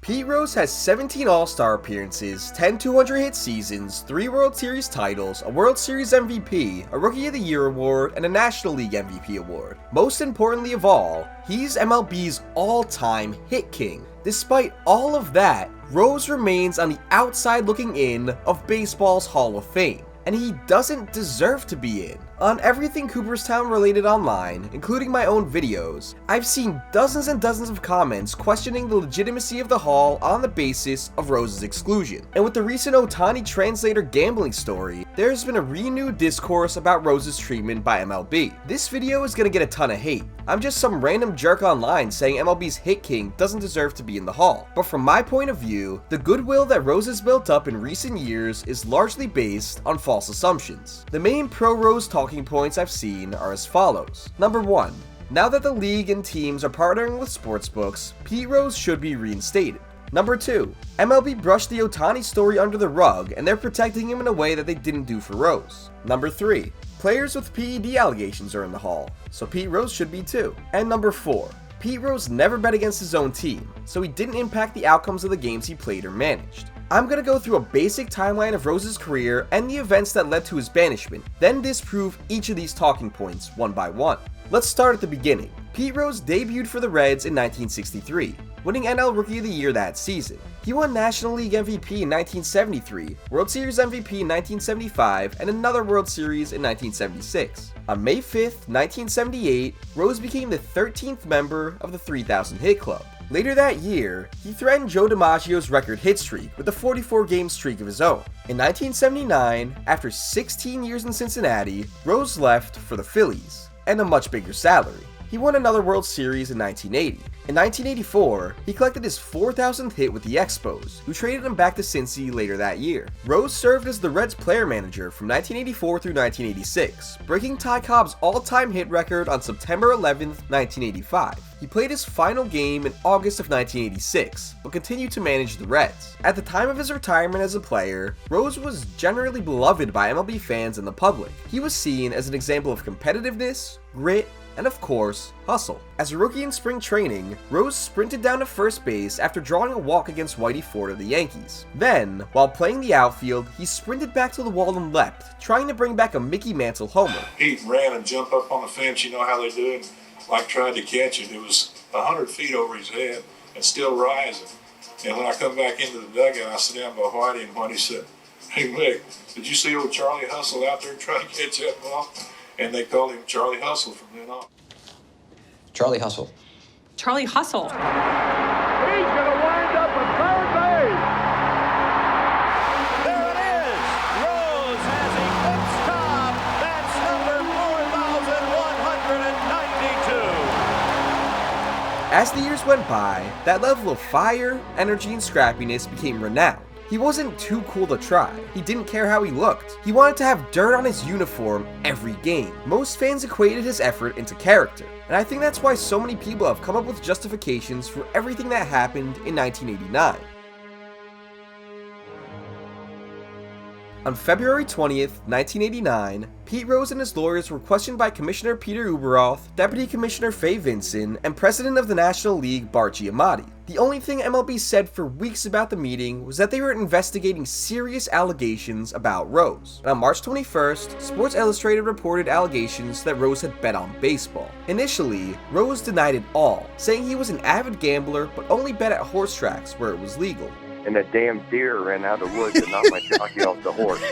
Pete Rose has 17 All-Star appearances, 10 200-hit seasons, 3 World Series titles, a World Series MVP, a Rookie of the Year award, and a National League MVP award. Most importantly of all, he's MLB's all-time hit king. Despite all of that, Rose remains on the outside looking in of baseball's Hall of Fame, and he doesn't deserve to be in. On everything Cooperstown related online, including my own videos, I've seen dozens and dozens of comments questioning the legitimacy of the Hall on the basis of Rose's exclusion. And with the recent Ohtani translator gambling story, there's been a renewed discourse about Rose's treatment by MLB. This video is gonna get a ton of hate. I'm just some random jerk online saying MLB's hit king doesn't deserve to be in the Hall. But from my point of view, the goodwill that Rose has built up in recent years is largely based on false assumptions. The main pro-Rose talking points I've seen are as follows. Number 1. Now that the league and teams are partnering with sportsbooks, Pete Rose should be reinstated. Number 2. MLB brushed the Ohtani story under the rug and they're protecting him in a way that they didn't do for Rose. Number 3. Players with PED allegations are in the Hall, so Pete Rose should be too. And number 4. Pete Rose never bet against his own team, so he didn't impact the outcomes of the games he played or managed. I'm gonna go through a basic timeline of Rose's career and the events that led to his banishment, then disprove each of these talking points one by one. Let's start at the beginning. Pete Rose debuted for the Reds in 1963, winning NL Rookie of the Year that season. He won National League MVP in 1973, World Series MVP in 1975, and another World Series in 1976. On May 5th, 1978, Rose became the 13th member of the 3,000 hit club. Later that year, he threatened Joe DiMaggio's record hit streak with a 44-game streak of his own. In 1979, after 16 years in Cincinnati, Rose left for the Phillies, and a much bigger salary. He won another World Series in 1980. In 1984, he collected his 4,000th hit with the Expos, who traded him back to Cincy later that year. Rose served as the Reds player manager from 1984 through 1986, breaking Ty Cobb's all-time hit record on September 11, 1985. He played his final game in August of 1986, but continued to manage the Reds. At the time of his retirement as a player, Rose was generally beloved by MLB fans and the public. He was seen as an example of competitiveness, grit, and of course, hustle. As a rookie in spring training, Rose sprinted down to first base after drawing a walk against Whitey Ford of the Yankees. Then, while playing the outfield, he sprinted back to the wall and leapt, trying to bring back a Mickey Mantle homer. He ran and jumped up on the fence, you know how they do it, like tried to catch it. It was 100 feet over his head and still rising. And when I come back into the dugout, I sit down by Whitey, and Whitey said, "Hey Mick, did you see old Charlie Hustle out there trying to catch that ball?" And they called him Charlie Hustle from then on. Charlie Hustle. Charlie Hustle. He's going to wind up at third base. There it is. Rose has eclipsed Cobb. That's number 4,192. As the years went by, that level of fire, energy, and scrappiness became renowned. He wasn't too cool to try. He didn't care how he looked. He wanted to have dirt on his uniform every game. Most fans equated his effort into character, and I think that's why so many people have come up with justifications for everything that happened in 1989. On February 20th, 1989, Pete Rose and his lawyers were questioned by Commissioner Peter Ueberroth, Deputy Commissioner Fay Vinson, and President of the National League Bart Giamatti. The only thing MLB said for weeks about the meeting was that they were investigating serious allegations about Rose. And on March 21st, Sports Illustrated reported allegations that Rose had bet on baseball. Initially, Rose denied it all, saying he was an avid gambler but only bet at horse tracks where it was legal. And that damn deer ran out of the woods and knocked my jockey off the horse.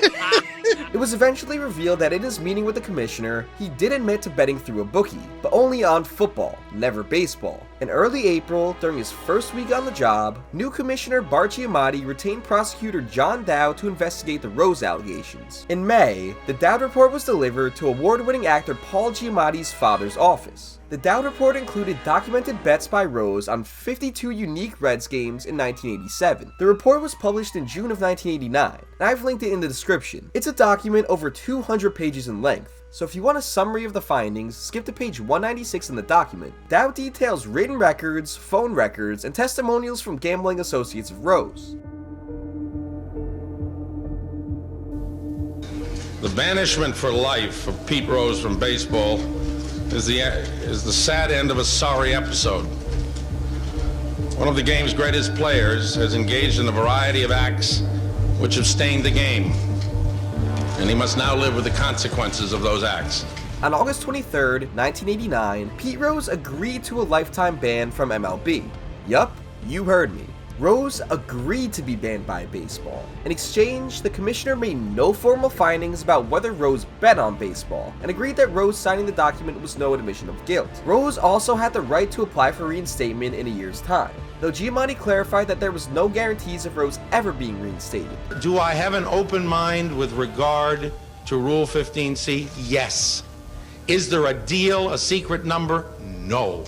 It was eventually revealed that in his meeting with the commissioner, he did admit to betting through a bookie, but only on football, never baseball. In early April, during his first week on the job, new commissioner Bart Giamatti retained prosecutor John Dowd to investigate the Rose allegations. In May, the Dowd report was delivered to award-winning actor Paul Giamatti's father's office. The Dowd report included documented bets by Rose on 52 unique Reds games in 1987. The report was published in June of 1989, and I've linked it in the description. It's a document over 200 pages in length, so if you want a summary of the findings, skip to page 196 in the document. Dowd details written records, phone records, and testimonials from gambling associates of Rose. The banishment for life of Pete Rose from baseball is the sad end of a sorry episode. one of the game's greatest players, has engaged in a variety of acts which have stained the game, and he must now live with the consequences of those acts. On August 23rd, 1989, Pete Rose agreed to a lifetime ban from MLB. Yup, you heard me. Rose agreed to be banned by baseball. In exchange, the commissioner made no formal findings about whether Rose bet on baseball, and agreed that Rose signing the document was no admission of guilt. Rose also had the right to apply for reinstatement in a year's time, though Giamatti clarified that there was no guarantees of Rose ever being reinstated. Do I have an open mind with regard to Rule 15C? Yes. Is there a deal, a secret number? No.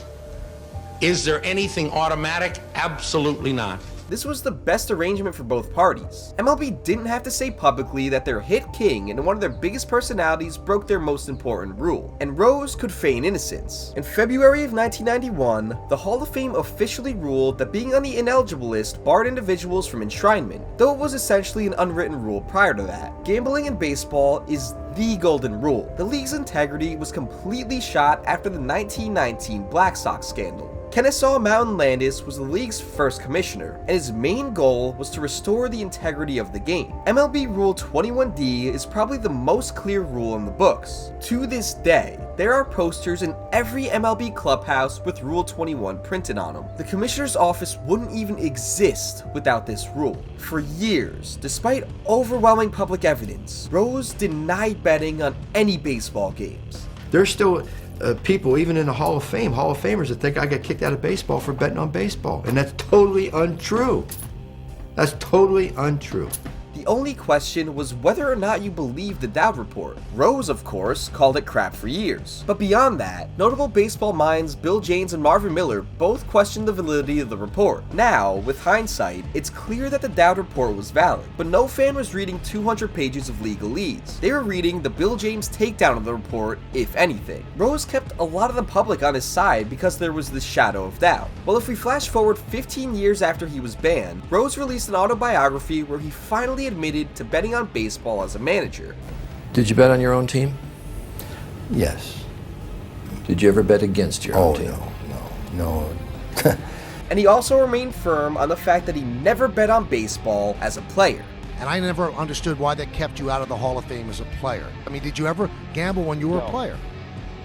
Is there anything automatic? Absolutely not. This was the best arrangement for both parties. MLB didn't have to say publicly that their hit king and one of their biggest personalities broke their most important rule, and Rose could feign innocence. In February of 1991, the Hall of Fame officially ruled that being on the ineligible list barred individuals from enshrinement, though it was essentially an unwritten rule prior to that. Gambling in baseball is the golden rule. The league's integrity was completely shot after the 1919 Black Sox scandal. Kennesaw Mountain Landis was the league's first commissioner, and his main goal was to restore the integrity of the game. MLB Rule 21D is probably the most clear rule in the books. To this day, there are posters in every MLB clubhouse with Rule 21 printed on them. The commissioner's office wouldn't even exist without this rule. For years, despite overwhelming public evidence, Rose denied betting on any baseball games. There's still people, even in the Hall of Fame, Hall of Famers that think I got kicked out of baseball for betting on baseball. And that's totally untrue. That's totally untrue. The only question was whether or not you believed the Dowd report. Rose, of course, called it crap for years. But beyond that, notable baseball minds Bill James and Marvin Miller both questioned the validity of the report. Now, with hindsight, it's clear that the Dowd report was valid, but no fan was reading 200 pages of legalese. They were reading the Bill James takedown of the report, if anything. Rose kept a lot of the public on his side because there was this shadow of doubt. Well, if we flash forward 15 years after he was banned, Rose released an autobiography where he finally admitted to betting on baseball as a manager. Did you bet on your own team? Yes. Did you ever bet against your own team? No. And he also remained firm on the fact that he never bet on baseball as a player. And I never understood why that kept you out of the Hall of Fame as a player. I mean, did you ever gamble when you were a player?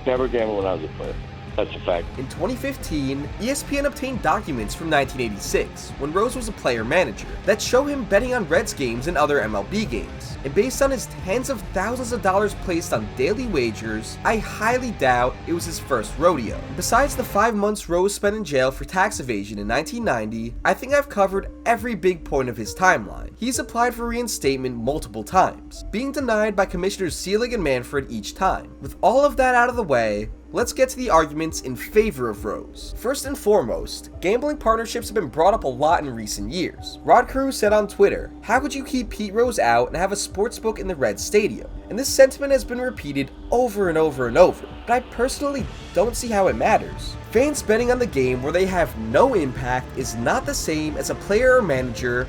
Never gambled when I was a player. That's a fact. In 2015, ESPN obtained documents from 1986, when Rose was a player manager, that show him betting on Reds games and other MLB games. And based on his tens of thousands of dollars placed on daily wagers, I highly doubt it was his first rodeo. Besides the 5 months Rose spent in jail for tax evasion in 1990, I think I've covered every big point of his timeline. He's applied for reinstatement multiple times, being denied by Commissioners Seelig and Manfred each time. With all of that out of the way, let's get to the arguments in favor of Rose. First and foremost, gambling partnerships have been brought up a lot in recent years. Rod Cruz said on Twitter, "How could you keep Pete Rose out and have a sportsbook in the Reds stadium?" And this sentiment has been repeated over and over and over, but I personally don't see how it matters. Fans betting on the game where they have no impact is not the same as a player manager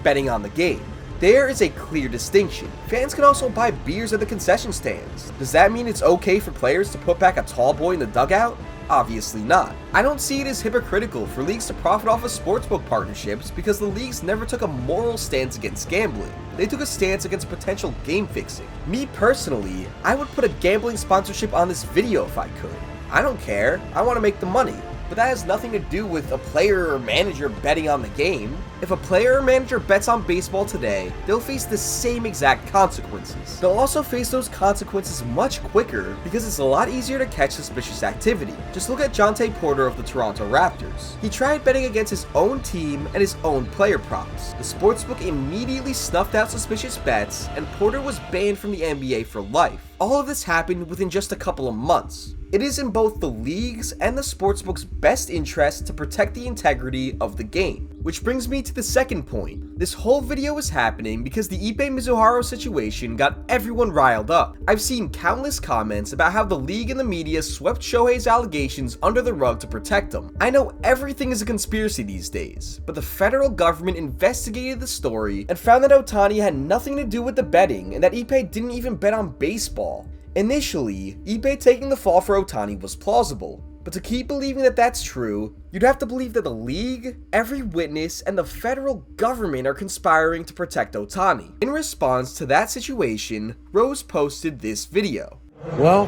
betting on the game. There is a clear distinction. Fans can also buy beers at the concession stands. Does that mean it's okay for players to put back a tall boy in the dugout? Obviously not. I don't see it as hypocritical for leagues to profit off of sportsbook partnerships because the leagues never took a moral stance against gambling. They took a stance against potential game fixing. Me personally, I would put a gambling sponsorship on this video if I could. I don't care. I want to make the money. But that has nothing to do with a player or manager betting on the game. If a player or manager bets on baseball today, they'll face the same exact consequences. They'll also face those consequences much quicker because it's a lot easier to catch suspicious activity. Just look at Jonte Porter of the Toronto Raptors. He tried betting against his own team and his own player props. The sportsbook immediately snuffed out suspicious bets, and Porter was banned from the NBA for life. All of this happened within just a couple of months. It is in both the league's and the sportsbook's best interest to protect the integrity of the game. Which brings me to the second point. This whole video is happening because the Ippei Mizuhara situation got everyone riled up. I've seen countless comments about how the league and the media swept Shohei's allegations under the rug to protect him. I know everything is a conspiracy these days, but the federal government investigated the story and found that Ohtani had nothing to do with the betting and that Ippei didn't even bet on baseball. Initially, Ippei taking the fall for Ohtani was plausible. But to keep believing that that's true, you'd have to believe that the league, every witness, and the federal government are conspiring to protect Ohtani. In response to that situation, Rose posted this video. Well,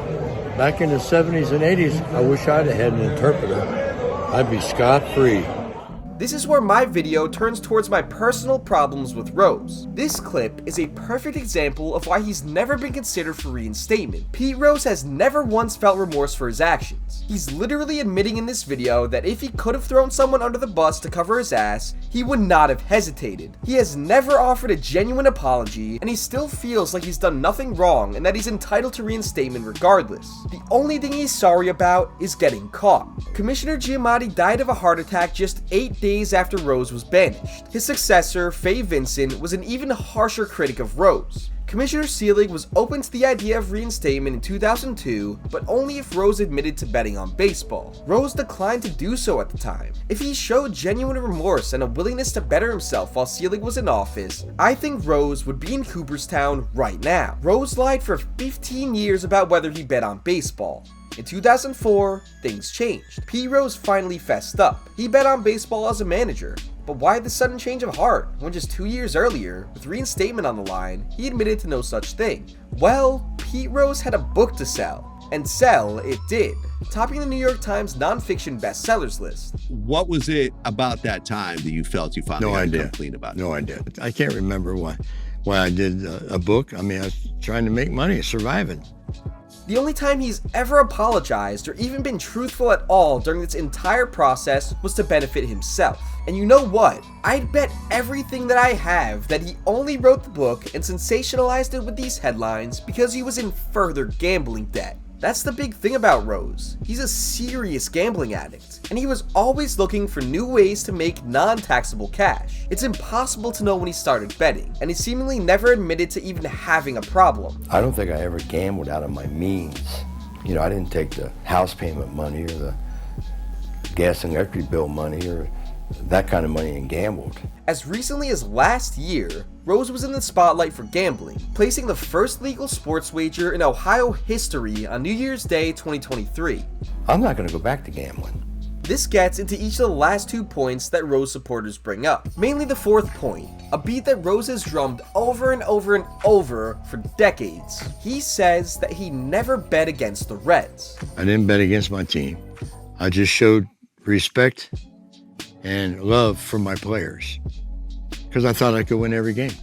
back in the 70s and 80s, I wish I'd have had an interpreter. I'd be scot-free. This is where my video turns towards my personal problems with Rose. This clip is a perfect example of why he's never been considered for reinstatement. Pete Rose has never once felt remorse for his actions. He's literally admitting in this video that if he could have thrown someone under the bus to cover his ass, he would not have hesitated. He has never offered a genuine apology, and he still feels like he's done nothing wrong and that he's entitled to reinstatement regardless. The only thing he's sorry about is getting caught. Commissioner Giamatti died of a heart attack just 8 days after Rose was banished. His successor, Faye Vincent, was an even harsher critic of Rose. Commissioner Selig was open to the idea of reinstatement in 2002, but only if Rose admitted to betting on baseball. Rose declined to do so at the time. If he showed genuine remorse and a willingness to better himself while Selig was in office, I think Rose would be in Cooperstown right now. Rose lied for 15 years about whether he bet on baseball. In 2004, things changed. P. Rose finally fessed up. He bet on baseball as a manager. But why the sudden change of heart when just 2 years earlier, with reinstatement on the line, he admitted to no such thing? Well, Pete Rose had a book to sell, and sell it did, topping the New York Times nonfiction bestsellers list. What was it about that time that you felt you finally had to come clean about? No idea. I can't remember why I did a book. I mean, I was trying to make money, surviving. The only time he's ever apologized or even been truthful at all during this entire process was to benefit himself. And you know what? I'd bet everything that I have that he only wrote the book and sensationalized it with these headlines because he was in further gambling debt. That's the big thing about Rose. He's a serious gambling addict, and he was always looking for new ways to make non-taxable cash. It's impossible to know when he started betting, and he seemingly never admitted to even having a problem. I don't think I ever gambled out of my means. You know, I didn't take the house payment money or the gas and electric bill money or that kind of money and gambled. As recently as last year, Rose was in the spotlight for gambling, placing the first legal sports wager in Ohio history on New Year's Day 2023. I'm not going to go back to gambling. This gets into each of the last 2 points that Rose supporters bring up. Mainly the fourth point, a beat that Rose has drummed over and over and over for decades. He says that he never bet against the Reds. I didn't bet against my team. I just showed respect and love for my players because I thought I could win every game.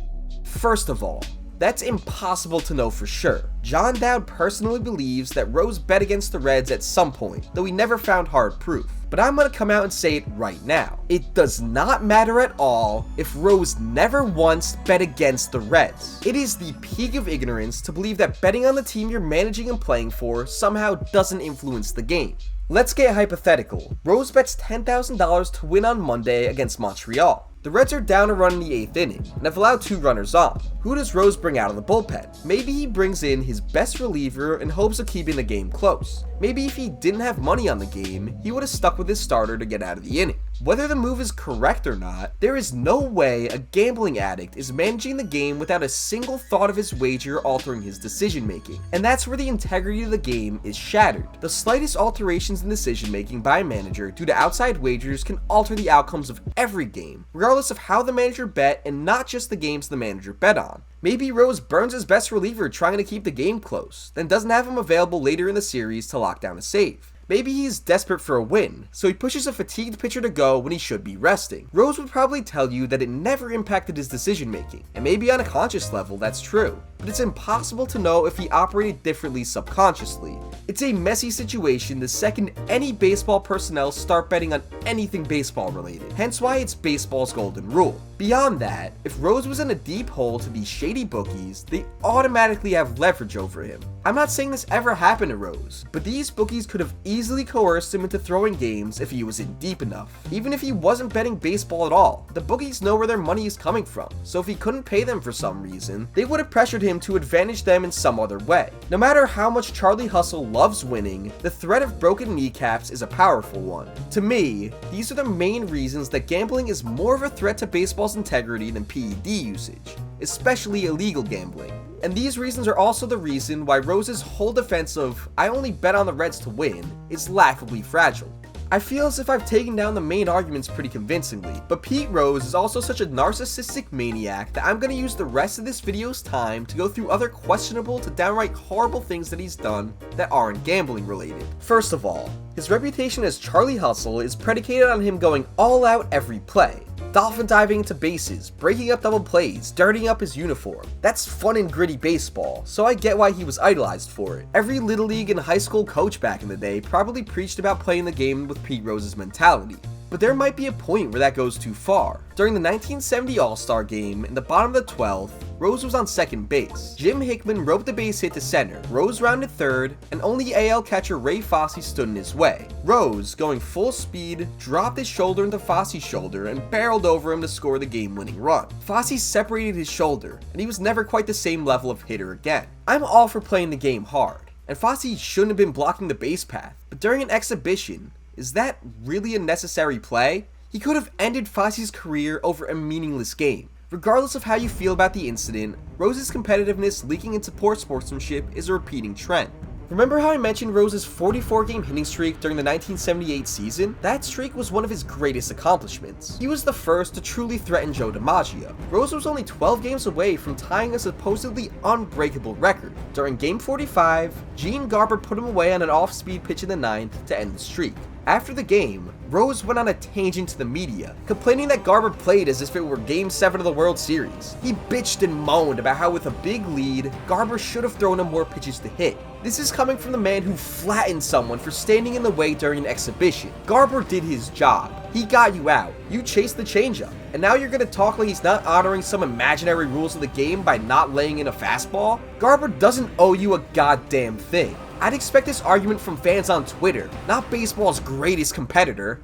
First of all, that's impossible to know for sure. John Dowd personally believes that Rose bet against the Reds at some point, though he never found hard proof. But I'm gonna come out and say it right now. It does not matter at all if Rose never once bet against the Reds. It is the peak of ignorance to believe that betting on the team you're managing and playing for somehow doesn't influence the game. Let's get hypothetical. Rose bets $10,000 to win on Monday against Montreal. The Reds are down a run in the 8th inning and have allowed 2 runners on. Who does Rose bring out of the bullpen? Maybe he brings in his best reliever in hopes of keeping the game close. Maybe if he didn't have money on the game, he would have stuck with his starter to get out of the inning. Whether the move is correct or not, there is no way a gambling addict is managing the game without a single thought of his wager altering his decision making. And that's where the integrity of the game is shattered. The slightest alterations in decision making by a manager due to outside wagers can alter the outcomes of every game, regardless of how the manager bet and not just the games the manager bet on. Maybe Rose burns his best reliever trying to keep the game close, then doesn't have him available later in the series to lock down a save. Maybe he's desperate for a win, so he pushes a fatigued pitcher to go when he should be resting. Rose would probably tell you that it never impacted his decision making, and maybe on a conscious level that's true, but it's impossible to know if he operated differently subconsciously. It's a messy situation the second any baseball personnel start betting on anything baseball related, hence why it's baseball's golden rule. Beyond that, if Rose was in a deep hole to these shady bookies, they automatically have leverage over him. I'm not saying this ever happened to Rose, but these bookies could have easily coerced him into throwing games if he was in deep enough. Even if he wasn't betting baseball at all, the bookies know where their money is coming from, so if he couldn't pay them for some reason, they would have pressured him to advantage them in some other way. No matter how much Charlie Hustle loves winning, the threat of broken kneecaps is a powerful one. To me, these are the main reasons that gambling is more of a threat to baseball's integrity than PED usage, especially illegal gambling. And these reasons are also the reason why Rose's whole defense of "I only bet on the Reds to win" is laughably fragile. I feel as if I've taken down the main arguments pretty convincingly, but Pete Rose is also such a narcissistic maniac that I'm going to use the rest of this video's time to go through other questionable to downright horrible things that he's done that aren't gambling related. First of all, his reputation as Charlie Hustle is predicated on him going all out every play. Dolphin diving into bases, breaking up double plays, dirtying up his uniform. That's fun and gritty baseball, so I get why he was idolized for it. Every Little League and high school coach back in the day probably preached about playing the game with Pete Rose's mentality. But there might be a point where that goes too far. During the 1970 All-Star game, in the bottom of the 12th, Rose was on second base. Jim Hickman roped the base hit to center, Rose rounded third, and only AL catcher Ray Fosse stood in his way. Rose, going full speed, dropped his shoulder into Fosse's shoulder and barreled over him to score the game-winning run. Fosse separated his shoulder, and he was never quite the same level of hitter again. I'm all for playing the game hard, and Fosse shouldn't have been blocking the base path, but during an exhibition, is that really a necessary play? He could have ended Fosse's career over a meaningless game. Regardless of how you feel about the incident, Rose's competitiveness leaking into poor sportsmanship is a repeating trend. Remember how I mentioned Rose's 44-game hitting streak during the 1978 season? That streak was one of his greatest accomplishments. He was the first to truly threaten Joe DiMaggio. Rose was only 12 games away from tying a supposedly unbreakable record. During Game 45, Gene Garber put him away on an off-speed pitch in the 9th to end the streak. After the game, Rose went on a tangent to the media, complaining that Garber played as if it were Game 7 of the World Series. He bitched and moaned about how with a big lead, Garber should have thrown him more pitches to hit. This is coming from the man who flattened someone for standing in the way during an exhibition. Garber did his job. He got you out. You chased the changeup. And now you're gonna talk like he's not honoring some imaginary rules of the game by not laying in a fastball? Garber doesn't owe you a goddamn thing. I'd expect this argument from fans on Twitter, not baseball's greatest competitor.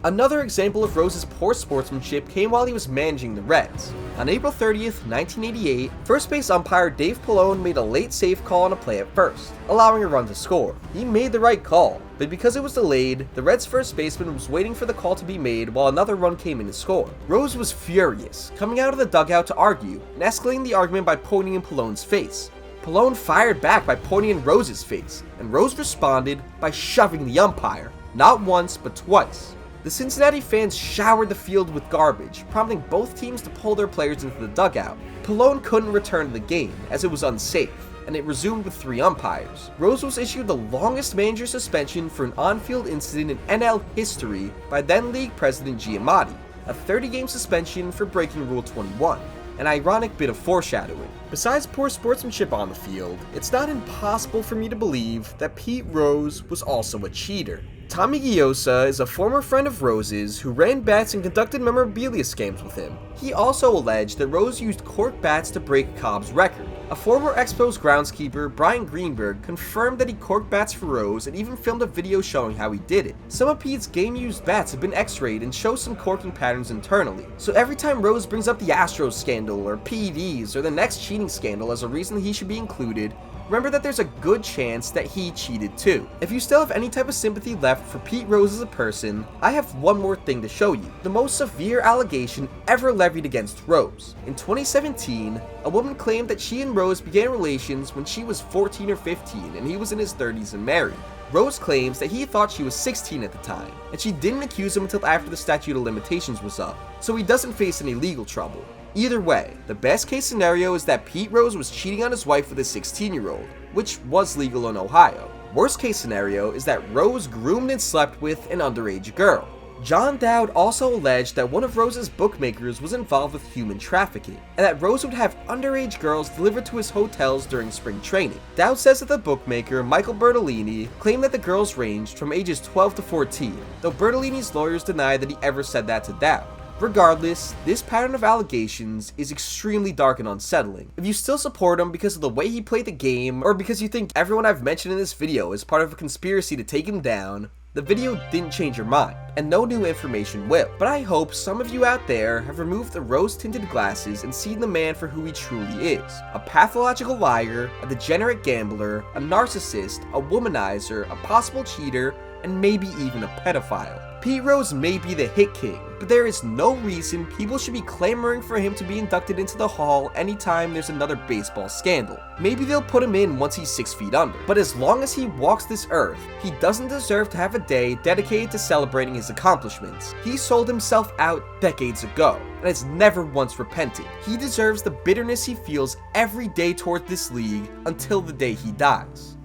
Another example of Rose's poor sportsmanship came while he was managing the Reds. On April 30th, 1988, first base umpire Dave Pallone made a late save call on a play at first, allowing a run to score. He made the right call, but because it was delayed, the Reds' first baseman was waiting for the call to be made while another run came in to score. Rose was furious, coming out of the dugout to argue, and escalating the argument by pointing in Pallone's face. Pallone fired back by pointing in Rose's face, and Rose responded by shoving the umpire, not once but twice. The Cincinnati fans showered the field with garbage, prompting both teams to pull their players into the dugout. Pallone couldn't return to the game, as it was unsafe, and it resumed with 3 umpires. Rose was issued the longest manager suspension for an on-field incident in NL history by then-league president Giamatti, a 30-game suspension for breaking Rule 21. An ironic bit of foreshadowing. Besides poor sportsmanship on the field, it's not impossible for me to believe that Pete Rose was also a cheater. Tommy Giosa is a former friend of Rose's who ran bats and conducted memorabilia scams with him. He also alleged that Rose used cork bats to break Cobb's record. A former Expos groundskeeper, Brian Greenberg, confirmed that he corked bats for Rose and even filmed a video showing how he did it. Some of Pete's game-used bats have been x-rayed and show some corking patterns internally. So every time Rose brings up the Astros scandal or PEDs or the next cheating scandal as a reason he should be included, remember that there's a good chance that he cheated too. If you still have any type of sympathy left for Pete Rose as a person, I have one more thing to show you. The most severe allegation ever levied against Rose. In 2017, a woman claimed that she and Rose began relations when she was 14 or 15 and he was in his 30s and married. Rose claims that he thought she was 16 at the time, and she didn't accuse him until after the statute of limitations was up, so he doesn't face any legal trouble. Either way, the best case scenario is that Pete Rose was cheating on his wife with a 16-year-old, which was legal in Ohio. Worst case scenario is that Rose groomed and slept with an underage girl. John Dowd also alleged that one of Rose's bookmakers was involved with human trafficking, and that Rose would have underage girls delivered to his hotels during spring training. Dowd says that the bookmaker, Michael Bertolini, claimed that the girls ranged from ages 12 to 14, though Bertolini's lawyers denied that he ever said that to Dowd. Regardless, this pattern of allegations is extremely dark and unsettling. If you still support him because of the way he played the game, or because you think everyone I've mentioned in this video is part of a conspiracy to take him down, the video didn't change your mind, and no new information will. But I hope some of you out there have removed the rose-tinted glasses and seen the man for who he truly is. A pathological liar, a degenerate gambler, a narcissist, a womanizer, a possible cheater, and maybe even a pedophile. Pete Rose may be the hit king, but there is no reason people should be clamoring for him to be inducted into the Hall anytime there's another baseball scandal. Maybe they'll put him in once he's 6 feet under, but as long as he walks this earth, he doesn't deserve to have a day dedicated to celebrating his accomplishments. He sold himself out decades ago, and has never once repented. He deserves the bitterness he feels every day toward this league until the day he dies.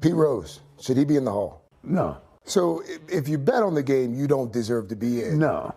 Pete Rose, should he be in the Hall? No. So if you bet on the game, you don't deserve to be in? No.